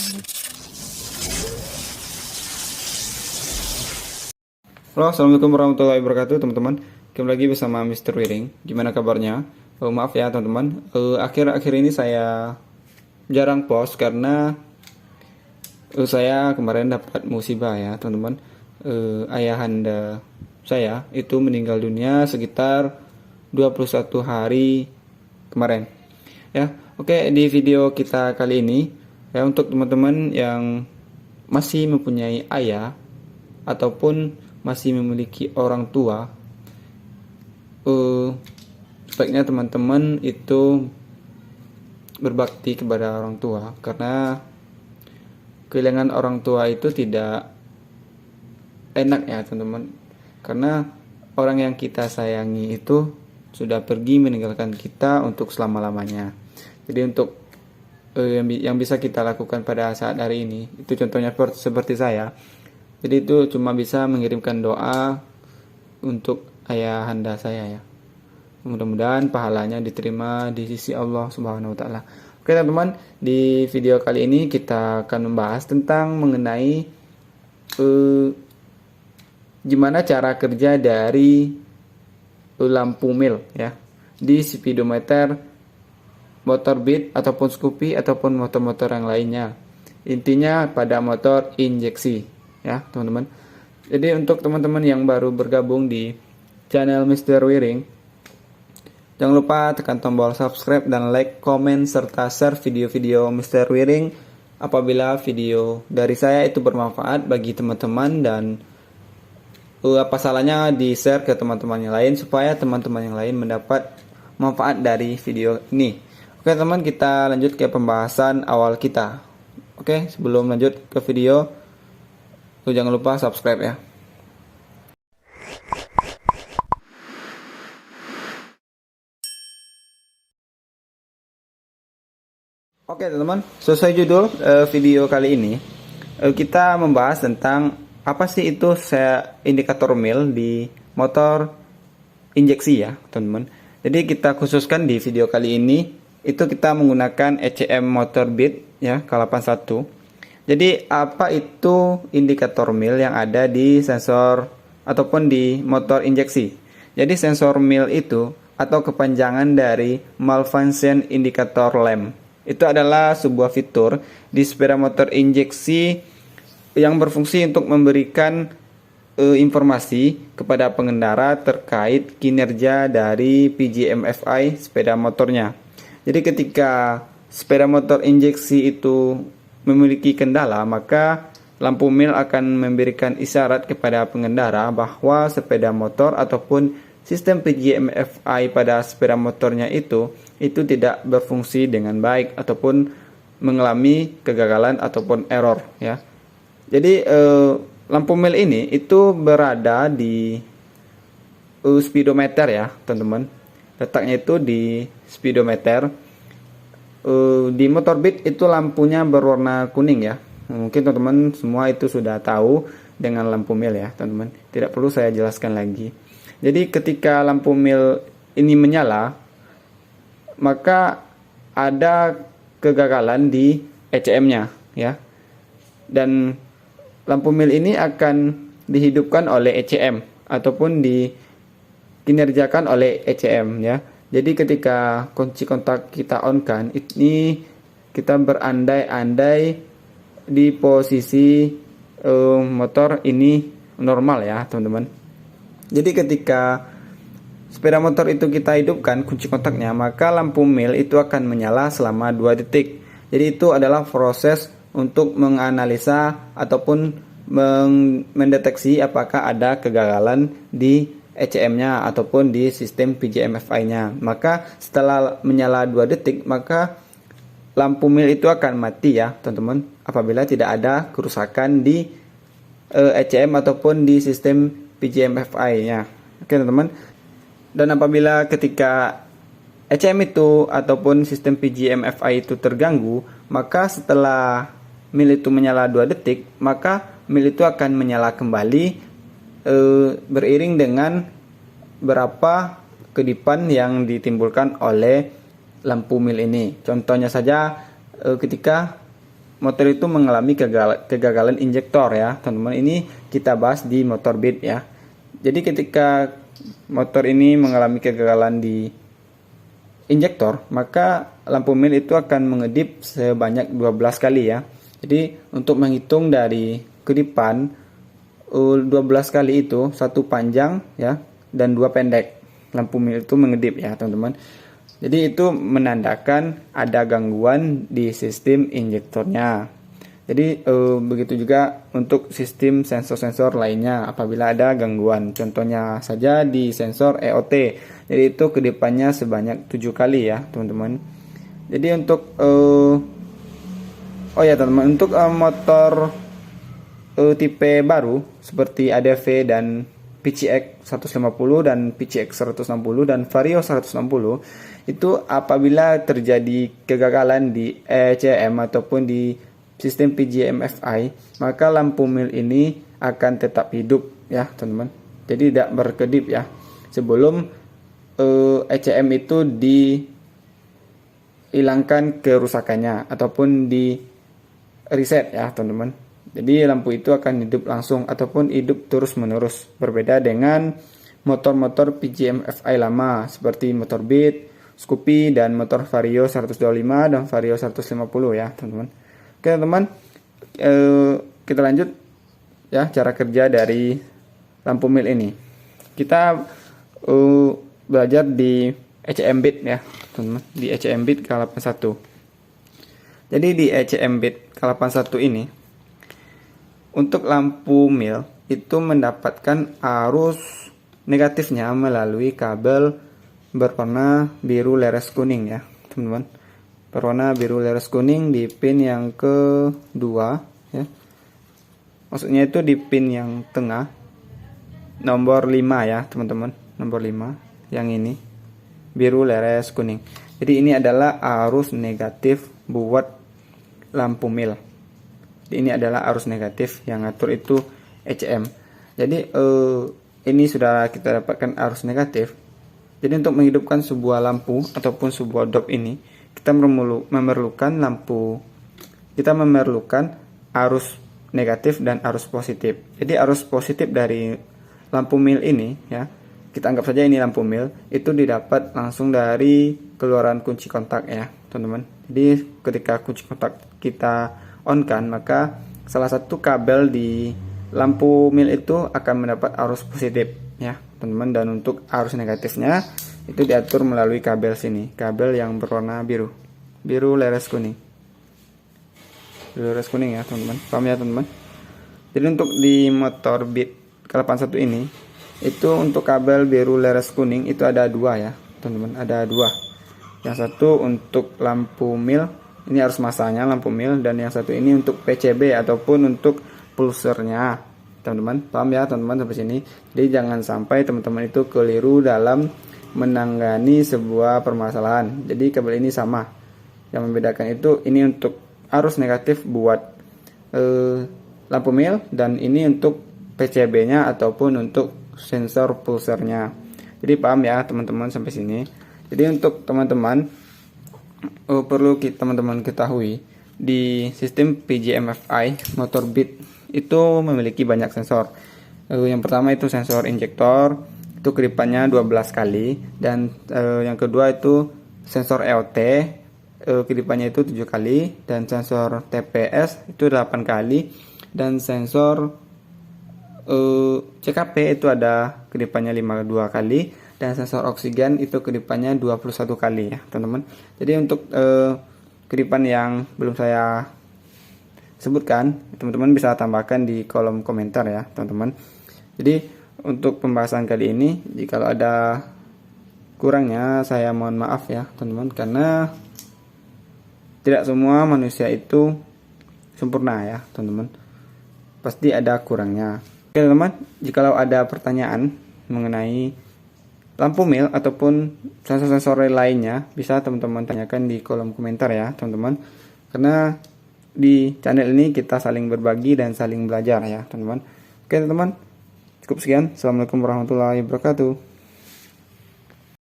Halo, assalamualaikum warahmatullahi wabarakatuh, teman-teman. Kembali lagi bersama Mr. Wiring. Gimana kabarnya? Maaf ya, teman-teman. Akhir-akhir ini saya jarang post karena saya kemarin dapat musibah ya, teman-teman. Ayahanda saya itu meninggal dunia sekitar 21 hari kemarin. Ya, oke, di video kita kali ini ya, untuk teman-teman yang masih mempunyai ayah ataupun masih memiliki orang tua, sebaiknya teman-teman itu berbakti kepada orang tua, karena kehilangan orang tua itu tidak enak ya, teman-teman. Karena orang yang kita sayangi itu sudah pergi meninggalkan kita untuk selama-lamanya. Jadi untuk yang bisa kita lakukan pada saat hari ini, itu contohnya seperti saya. Jadi itu cuma bisa mengirimkan doa untuk ayahanda saya ya. Mudah-mudahan pahalanya diterima di sisi Allah Subhanahu wa taala. Oke, teman-teman, di video kali ini kita akan membahas tentang mengenai gimana cara kerja dari lampu mil ya di speedometer motor Beat ataupun Scoopy ataupun motor-motor yang lainnya. Intinya pada motor injeksi ya, teman-teman. Jadi untuk teman-teman yang baru bergabung di channel Mr. Wiring, jangan lupa tekan tombol subscribe dan like, komen, serta share video-video Mr. Wiring apabila video dari saya itu bermanfaat bagi teman-teman, dan apa salahnya di share ke teman-teman yang lain supaya teman-teman yang lain mendapat manfaat dari video ini. Oke, teman, kita lanjut ke pembahasan awal kita. Oke, sebelum lanjut ke video, jangan lupa subscribe ya. Oke, teman-teman, sesuai judul video kali ini, kita membahas tentang apa sih itu indikator mil di motor injeksi ya, teman-teman. Jadi kita khususkan di video kali ini itu kita menggunakan ECM motor Beat ya, K81. Jadi apa itu indikator mil yang ada di sensor ataupun di motor injeksi? Jadi sensor mil itu atau kepanjangan dari malfunction indicator lamp. Itu adalah sebuah fitur di sepeda motor injeksi yang berfungsi untuk memberikan informasi kepada pengendara terkait kinerja dari PGM-FI sepeda motornya. Jadi ketika sepeda motor injeksi itu memiliki kendala, maka lampu mil akan memberikan isyarat kepada pengendara bahwa sepeda motor ataupun sistem PGM-FI pada sepeda motornya itu tidak berfungsi dengan baik ataupun mengalami kegagalan ataupun error ya. Jadi lampu mil ini itu berada di speedometer ya, teman-teman. Letaknya itu di speedometer. Di motor Beat itu lampunya berwarna kuning ya. Mungkin teman-teman semua itu sudah tahu dengan lampu mil ya, teman-teman. Tidak perlu saya jelaskan lagi. Jadi ketika lampu mil ini menyala, maka ada kegagalan di ECM-nya ya. Dan lampu mil ini akan dihidupkan oleh ECM ataupun dikinerjakan oleh ECM ya. Jadi ketika kunci kontak kita on kan, ini kita berandai-andai di posisi motor ini normal ya, teman-teman. Jadi ketika sepeda motor itu kita hidupkan kunci kontaknya, maka lampu mil itu akan menyala selama 2 detik. Jadi itu adalah proses untuk menganalisa ataupun mendeteksi apakah ada kegagalan di ECM-nya ataupun di sistem PGM-FI-nya. Maka setelah menyala 2 detik, maka lampu mil itu akan mati ya, teman-teman, apabila tidak ada kerusakan di ECM ataupun di sistem PGM-FI-nya. Oke, teman-teman. Dan apabila ketika ECM itu ataupun sistem PGM-FI itu terganggu, maka setelah mil itu menyala 2 detik, maka mil itu akan menyala kembali beriring dengan berapa kedipan yang ditimbulkan oleh lampu mil ini. Contohnya saja ketika motor itu mengalami kegagalan injektor ya teman-teman. Ini kita bahas di motor beat ya. Jadi ketika motor ini mengalami kegagalan di injektor, maka lampu mil itu akan mengedip sebanyak 12 kali ya. Jadi untuk menghitung dari kedipan 12 kali itu, satu panjang ya dan dua pendek, lampu mil itu mengedip ya teman-teman. Jadi itu menandakan ada gangguan di sistem injektornya. Jadi begitu juga untuk sistem sensor-sensor lainnya apabila ada gangguan. Contohnya saja di sensor EOT. Jadi itu kedipannya sebanyak 7 kali ya teman-teman. Jadi untuk teman-teman, untuk motor tipe baru seperti ADV dan PCX 150 dan PCX 160 dan Vario 160, itu apabila terjadi kegagalan di ECM ataupun di sistem PGM-FI, maka lampu mil ini akan tetap hidup ya teman-teman. Jadi tidak berkedip ya sebelum ECM itu dihilangkan kerusakannya ataupun di reset ya teman-teman. Jadi lampu itu akan hidup langsung ataupun hidup terus-menerus. Berbeda dengan motor-motor PGM-FI lama seperti motor Beat, Scoopy dan motor Vario 125 dan Vario 150 ya teman-teman. Oke teman-teman, kita lanjut ya cara kerja dari lampu mil ini. Kita belajar di ECM Beat ya teman-teman, di ECM Beat K81. Jadi di ECM Beat K81 ini, untuk lampu mil itu mendapatkan arus negatifnya melalui kabel berwarna biru leres kuning ya teman-teman. Berwarna biru leres kuning di pin yang kedua ya. Maksudnya itu di pin yang tengah nomor 5 ya teman-teman. Nomor 5 yang ini biru leres kuning. Jadi ini adalah arus negatif buat lampu mil. Ini adalah arus negatif yang ngatur itu ECM. Jadi ini sudah kita dapatkan arus negatif. Jadi untuk menghidupkan sebuah lampu ataupun sebuah dop ini, kita memerlukan arus negatif dan arus positif. Jadi arus positif dari lampu mil ini ya, kita anggap saja ini lampu mil, itu didapat langsung dari keluaran kunci kontak ya teman-teman. Jadi ketika kunci kontak kita on kan, maka salah satu kabel di lampu mil itu akan mendapat arus positif ya teman-teman. Dan untuk arus negatifnya itu diatur melalui kabel sini, kabel yang berwarna biru leres kuning, ya teman-teman. Paham ya teman-teman? Jadi untuk di motor Beat K81 ini, itu untuk kabel biru leres kuning itu ada dua ya teman-teman, ada dua. Yang satu untuk lampu mil, ini harus masanya lampu mil, dan yang satu ini untuk PCB ataupun untuk pulsernya teman-teman. Paham ya teman-teman sampai sini? Jadi jangan sampai teman-teman itu keliru dalam menangani sebuah permasalahan. Jadi kabel ini sama. Yang membedakan itu ini untuk arus negatif buat lampu mil, dan ini untuk PCB-nya ataupun untuk sensor pulsernya. Jadi paham ya teman-teman sampai sini? Jadi untuk teman-teman perlu teman-teman ketahui, di sistem PGM-FI motor Beat itu memiliki banyak sensor. Yang pertama itu sensor injektor, itu kedipannya 12 kali, dan yang kedua itu sensor EOT, kedipannya itu 7 kali, dan sensor TPS itu 8 kali, dan sensor CKP itu ada kedipannya 52 kali, dan sensor oksigen itu kedipannya 21 kali ya teman-teman. Jadi untuk kedipan yang belum saya sebutkan, teman-teman bisa tambahkan di kolom komentar ya teman-teman. Jadi untuk pembahasan kali ini, jika ada kurangnya saya mohon maaf ya teman-teman, karena tidak semua manusia itu sempurna ya teman-teman, pasti ada kurangnya. Oke teman-teman, jika ada pertanyaan mengenai lampu mil ataupun sensor-sensor lainnya, bisa teman-teman tanyakan di kolom komentar ya teman-teman, karena di channel ini kita saling berbagi dan saling belajar ya teman-teman. Oke teman-teman, cukup sekian. Assalamualaikum warahmatullahi wabarakatuh.